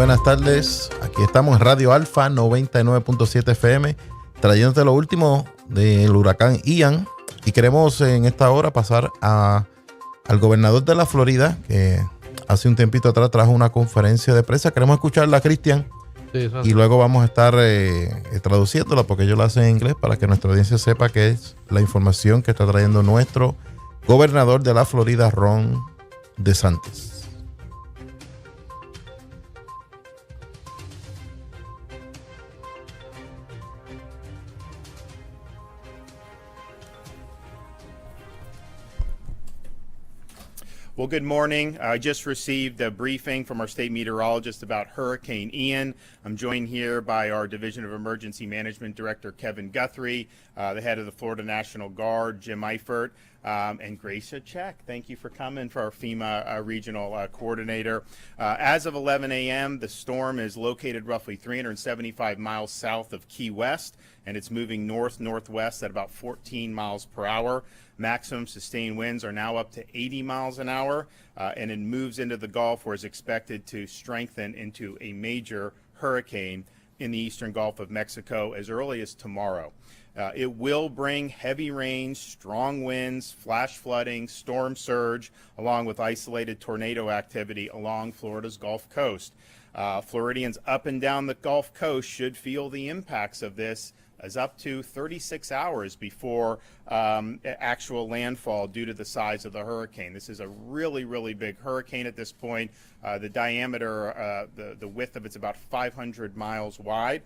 buenas tardes. Aquí estamos en Radio Alfa 99.7 FM, trayéndote lo último del huracán Ian. Y queremos en esta hora pasar al gobernador de la Florida, que hace un tiempito atrás trajo una conferencia de prensa. Queremos escucharla, Cristian. Sí, y luego vamos a estar traduciéndola, porque ellos la hacen en inglés, para que nuestra audiencia sepa qué es la información que está trayendo nuestro gobernador de la Florida, Ron Santis. Well, good morning. I just received a briefing from our state meteorologist about Hurricane Ian. I'm joined here by our Division of Emergency Management Director, Kevin Guthrie, the head of the Florida National Guard, Jim Eifert, and Gracia Check. Thank you for coming, for our FEMA regional coordinator. As of 11 a.m., the storm is located roughly 375 miles south of Key West, and it's moving north-northwest at about 14 miles per hour. Maximum sustained winds are now up to 80 miles an hour, and it moves into the Gulf, where it's expected to strengthen into a major hurricane in the eastern Gulf of Mexico as early as tomorrow. It will bring heavy rains, strong winds, flash flooding, storm surge, along with isolated tornado activity along Florida's Gulf Coast. Floridians up and down the Gulf Coast should feel the impacts of this as up to 36 hours before actual landfall due to the size of the hurricane. This is a really, really big hurricane at this point. The diameter, the width of it's about 500 miles wide.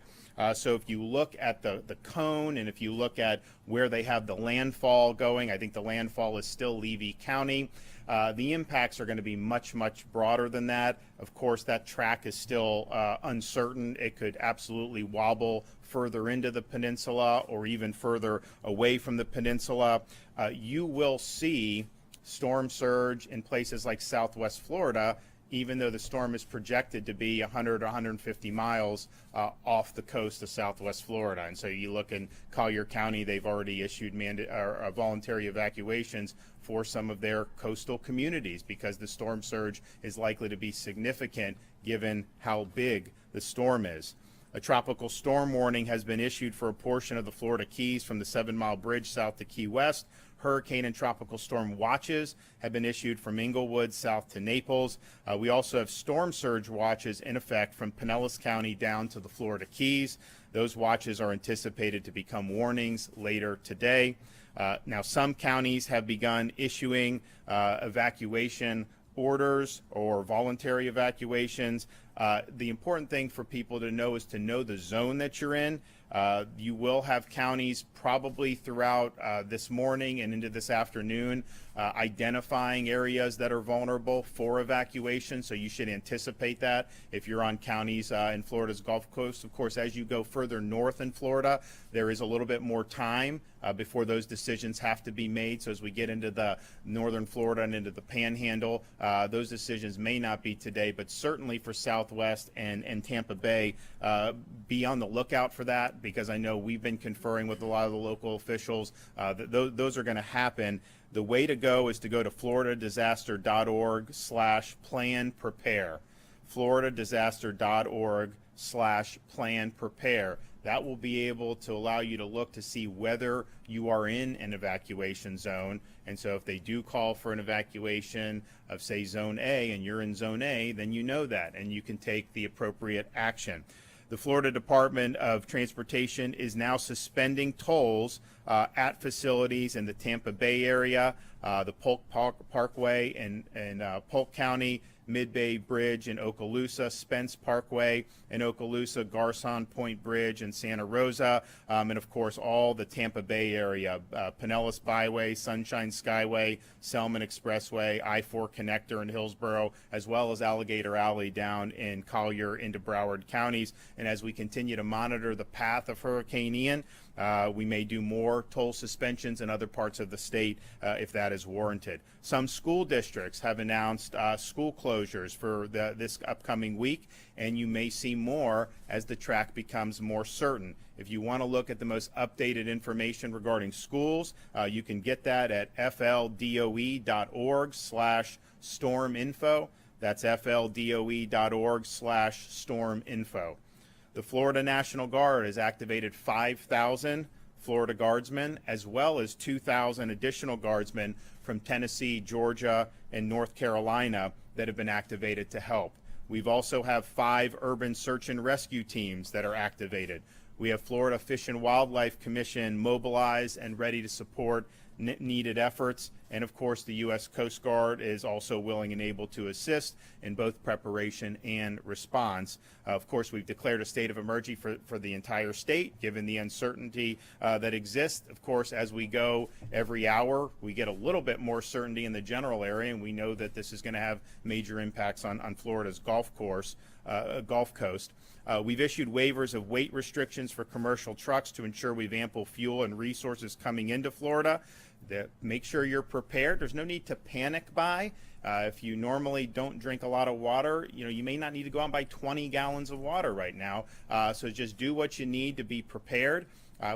So if you look at the cone, and if you look at where they have the landfall going, I think the landfall is still Levy County. The impacts are going to be much, much broader than that. Of course, that track is still uncertain. It could absolutely wobble further into the peninsula or even further away from the peninsula. You will see storm surge in places like Southwest Florida, even though the storm is projected to be 100 or 150 miles off the coast of Southwest Florida. And so you look in Collier County, they've already issued voluntary evacuations for some of their coastal communities because the storm surge is likely to be significant given how big the storm is. A tropical storm warning has been issued for a portion of the Florida Keys from the 7 Mile Bridge south to Key West. Hurricane and tropical storm watches have been issued from Inglewood south to Naples. We also have storm surge watches in effect from Pinellas County down to the Florida Keys. Those watches are anticipated to become warnings later today. Now, some counties have begun issuing evacuation orders or voluntary evacuations. The important thing for people to know is to know the zone that you're in. You will have counties probably throughout this morning and into this afternoon identifying areas that are vulnerable for evacuation, so you should anticipate that if you're on counties in Florida's Gulf Coast. Of course, as you go further north in Florida, there is a little bit more time before those decisions have to be made. So as we get into the northern Florida and into the Panhandle, those decisions may not be today, but certainly for Southwest and Tampa Bay, be on the lookout for that, because I know we've been conferring with a lot of the local officials that those are going to happen. The way to go is to go to floridadisaster.org/plan-prepare. floridadisaster.org/plan-prepare. That will be able to allow you to look to see whether you are in an evacuation zone. And so if they do call for an evacuation of, say, Zone A, and you're in Zone A, then you know that, and you can take the appropriate action. The Florida Department of Transportation is now suspending tolls at facilities in the Tampa Bay area, the Polk Parkway in Polk County, Mid-Bay Bridge in Okaloosa, Spence Parkway in Okaloosa, Garcon Point Bridge in Santa Rosa, and of course all the Tampa Bay area, Pinellas Byway, Sunshine Skyway, Selman Expressway, I-4 connector in Hillsborough, as well as Alligator Alley down in Collier into Broward counties. And as we continue to monitor the path of Hurricane Ian, we may do more toll suspensions in other parts of the state if that is warranted. Some school districts have announced school closures for this upcoming week, and you may see more as the track becomes more certain. If you want to look at the most updated information regarding schools, you can get that at fldoe.org/storminfo. That's fldoe.org/storminfo. The Florida National Guard has activated 5,000 Florida Guardsmen, as well as 2,000 additional Guardsmen from Tennessee, Georgia, and North Carolina that have been activated to help. We've also have 5 urban search and rescue teams that are activated. We have Florida Fish and Wildlife Commission mobilized and ready to support needed efforts. And of course, the U.S. Coast Guard is also willing and able to assist in both preparation and response. Of course, we've declared a state of emergency for the entire state, given the uncertainty that exists. Of course, as we go every hour, we get a little bit more certainty in the general area, and we know that this is going to have major impacts on Florida's Gulf Coast. We've issued waivers of weight restrictions for commercial trucks to ensure we have ample fuel and resources coming into Florida. Make sure you're prepared. There's no need to panic buy. If you normally don't drink a lot of water, you may not need to go out and buy 20 gallons of water right now. So just do what you need to be prepared.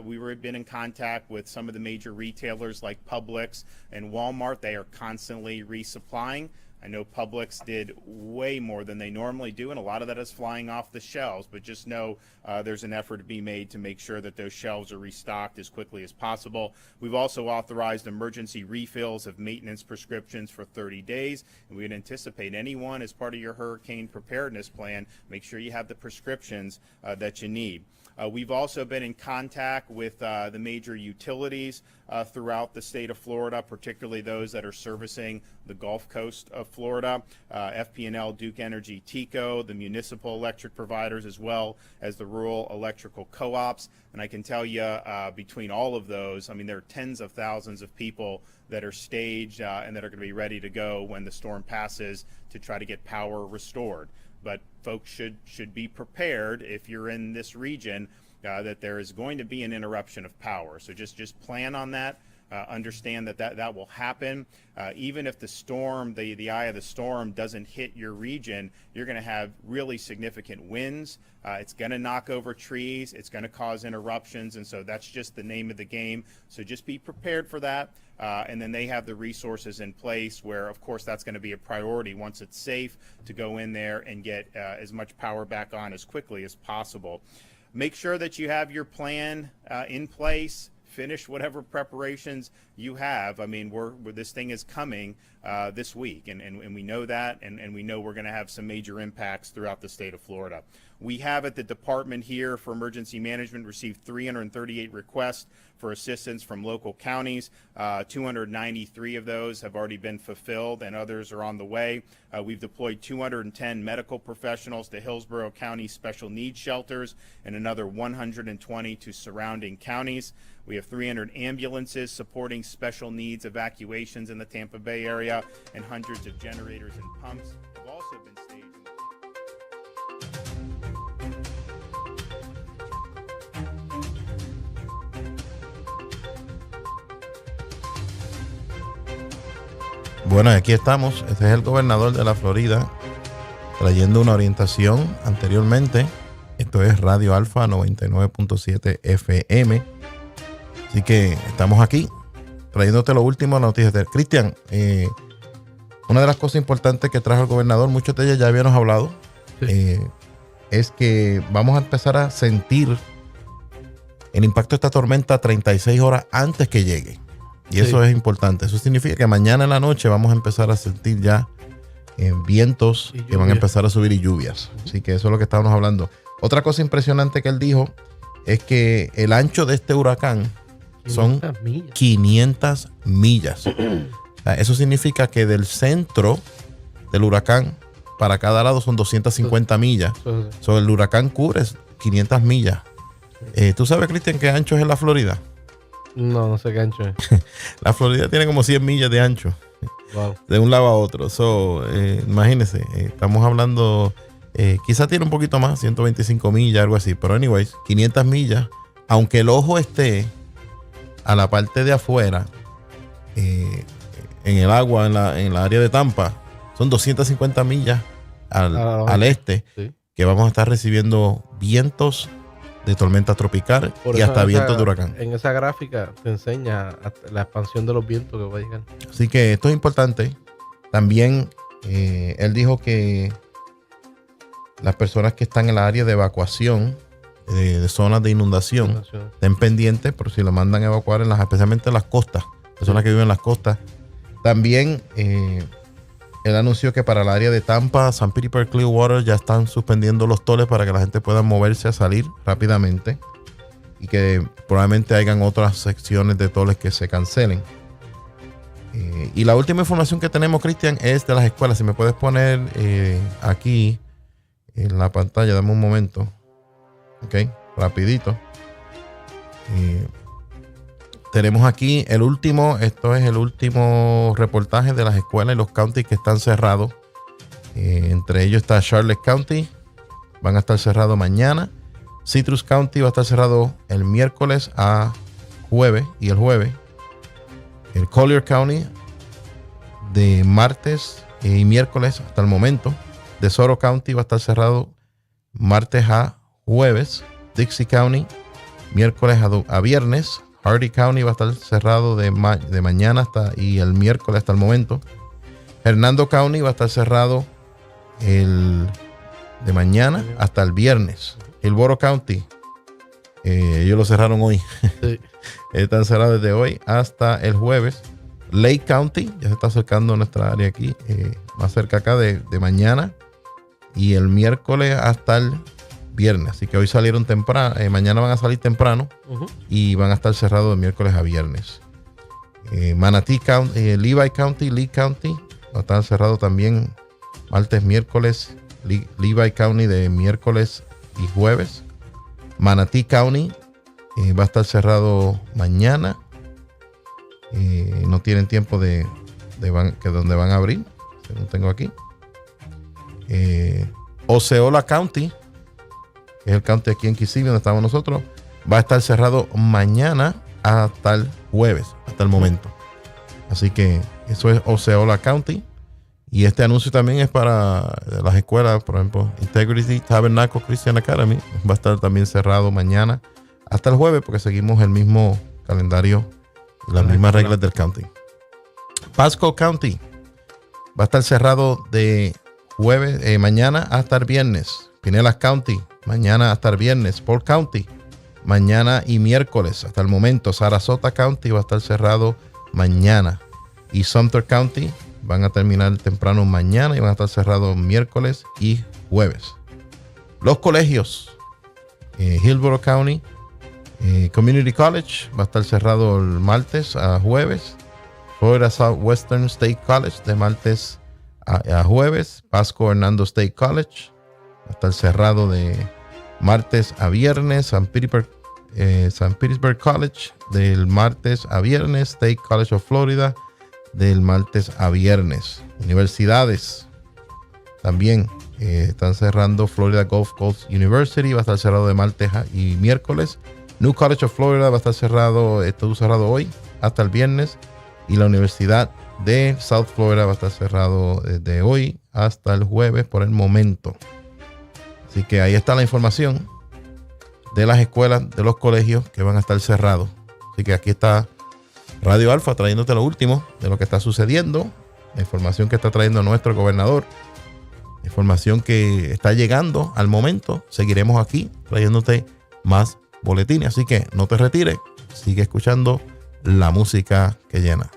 We've been in contact with some of the major retailers like Publix and Walmart. They are constantly resupplying. I know Publix did way more than they normally do, and a lot of that is flying off the shelves, but just know there's an effort to be made to make sure that those shelves are restocked as quickly as possible. We've also authorized emergency refills of maintenance prescriptions for 30 days, and we would anticipate anyone as part of your hurricane preparedness plan, make sure you have the prescriptions that you need. We've also been in contact with the major utilities throughout the state of Florida, particularly those that are servicing the Gulf Coast of Florida, FP&L, Duke Energy, TECO, the municipal electric providers, as well as the rural electrical co-ops. And I can tell you between all of those, there are tens of thousands of people that are staged and that are going to be ready to go when the storm passes to try to get power restored. But folks should be prepared if you're in this region that there is going to be an interruption of power. So just plan on that. Understand that will happen. Even if the storm, the eye of the storm doesn't hit your region, you're going to have really significant winds. It's going to knock over trees. It's going to cause interruptions. And so that's just the name of the game. So just be prepared for that. And then they have the resources in place where, of course, that's going to be a priority once it's safe to go in there and get as much power back on as quickly as possible. Make sure that you have your plan in place. Finish whatever preparations you have. This thing is coming this week, and we know that, and we know we're going to have some major impacts throughout the state of Florida. We have at the department here for emergency management received 338 requests for assistance from local counties. 293 of those have already been fulfilled, and others are on the way. We've deployed 210 medical professionals to Hillsborough County special needs shelters and another 120 to surrounding counties. We have 300 ambulances supporting special needs evacuations in the Tampa Bay area, and hundreds of generators and pumps have also been staged. Bueno, aquí estamos. Este es el gobernador de la Florida trayendo una orientación anteriormente. Esto es Radio Alfa 99.7 FM. Así que estamos aquí trayéndote lo último de las noticias. Cristian, una de las cosas importantes que trajo el gobernador, muchos de ellos ya habíamos hablado, sí. Es que vamos a empezar a sentir el impacto de esta tormenta 36 horas antes que llegue. Y eso es importante. Eso significa que mañana en la noche vamos a empezar a sentir ya vientos que van a empezar a subir y lluvias. Así que eso es lo que estábamos hablando. Otra cosa impresionante que él dijo es que el ancho de este huracán son 500 millas. O sea, eso significa que del centro del huracán para cada lado son 250 millas. So, el huracán cubre 500 millas. ¿Tú sabes, Cristian, qué ancho es en la Florida? No sé qué ancho es. La Florida tiene como 100 millas de ancho. Wow. De un lado a otro. So, imagínense, estamos hablando, quizá tiene un poquito más, 125 millas, algo así. Pero anyways, 500 millas. Aunque el ojo esté a la parte de afuera, en el agua, en la área de Tampa, son 250 millas al este, sí, que vamos a estar recibiendo vientos de tormenta tropical y hasta vientos de huracán. En esa gráfica te enseña la expansión de los vientos que va a llegar. Así que esto es importante. También Él dijo que las personas que están en la área de evacuación, de zonas de inundación, estén pendientes por si lo mandan a evacuar, especialmente en las costas, personas que viven en las costas. También él anunció que para el área de Tampa, San Petersburg, Clearwater ya están suspendiendo los toles para que la gente pueda moverse a salir rápidamente y que probablemente hayan otras secciones de toles que se cancelen. Y la última información que tenemos, Cristian, es de las escuelas. Si me puedes poner aquí en la pantalla, dame un momento. Ok, rapidito. Tenemos aquí esto es el último reportaje de las escuelas y los counties que están cerrados. Entre ellos está Charlotte County, van a estar cerrados mañana. Citrus County va a estar cerrado el miércoles a jueves y el jueves. El Collier County de martes y miércoles hasta el momento. DeSoto County va a estar cerrado martes a jueves. Dixie County miércoles a viernes. Hardy County va a estar cerrado de mañana y el miércoles hasta el momento. Hernando County va a estar cerrado de mañana hasta el viernes. Hillsborough County, ellos lo cerraron hoy. Sí. Están cerrados desde hoy hasta el jueves. Lake County, ya se está acercando a nuestra área aquí, más cerca acá de mañana. Y el miércoles hasta el viernes. Así que hoy salieron temprano, mañana van a salir temprano y van a estar cerrados de miércoles a viernes. Manatee County, Levi County, Lee County va a estar cerrado también martes, miércoles. Levi County de miércoles y jueves. Manatee County va a estar cerrado mañana. No tienen tiempo de donde van a abrir, según tengo aquí. Osceola County, que es el county aquí en Kissimmee donde estamos nosotros, va a estar cerrado mañana hasta el jueves, hasta el momento. Así que eso es Osceola County. Y este anuncio también es para las escuelas, por ejemplo, Integrity Tabernacle Christian Academy. Va a estar también cerrado mañana hasta el jueves porque seguimos el mismo calendario y las mismas reglas del county. Pasco County va a estar cerrado de mañana hasta el viernes. Pinellas County, mañana hasta el viernes. Polk County, mañana y miércoles hasta el momento. Sarasota County va a estar cerrado mañana. Y Sumter County van a terminar temprano mañana y van a estar cerrados miércoles y jueves. Los colegios. Hillsborough County Community College va a estar cerrado el martes a jueves. Florida Southwestern State College de martes a jueves. Pasco Hernando State College va a estar cerrado de martes a viernes. San Petersburg College del martes a viernes. State College of Florida del martes a viernes. Universidades también están cerrando. Florida Gulf Coast University va a estar cerrado de martes y miércoles. New College of Florida va a estar cerrado, estuvo cerrado hoy hasta el viernes. Y la Universidad de South Florida va a estar cerrado desde hoy hasta el jueves por el momento. Así que ahí está la información de las escuelas, de los colegios que van a estar cerrados. Así que aquí está Radio Alfa trayéndote lo último de lo que está sucediendo, la información que está trayendo nuestro gobernador, la información que está llegando al momento. Seguiremos aquí trayéndote más boletines, así que no te retires, sigue escuchando la música que llena.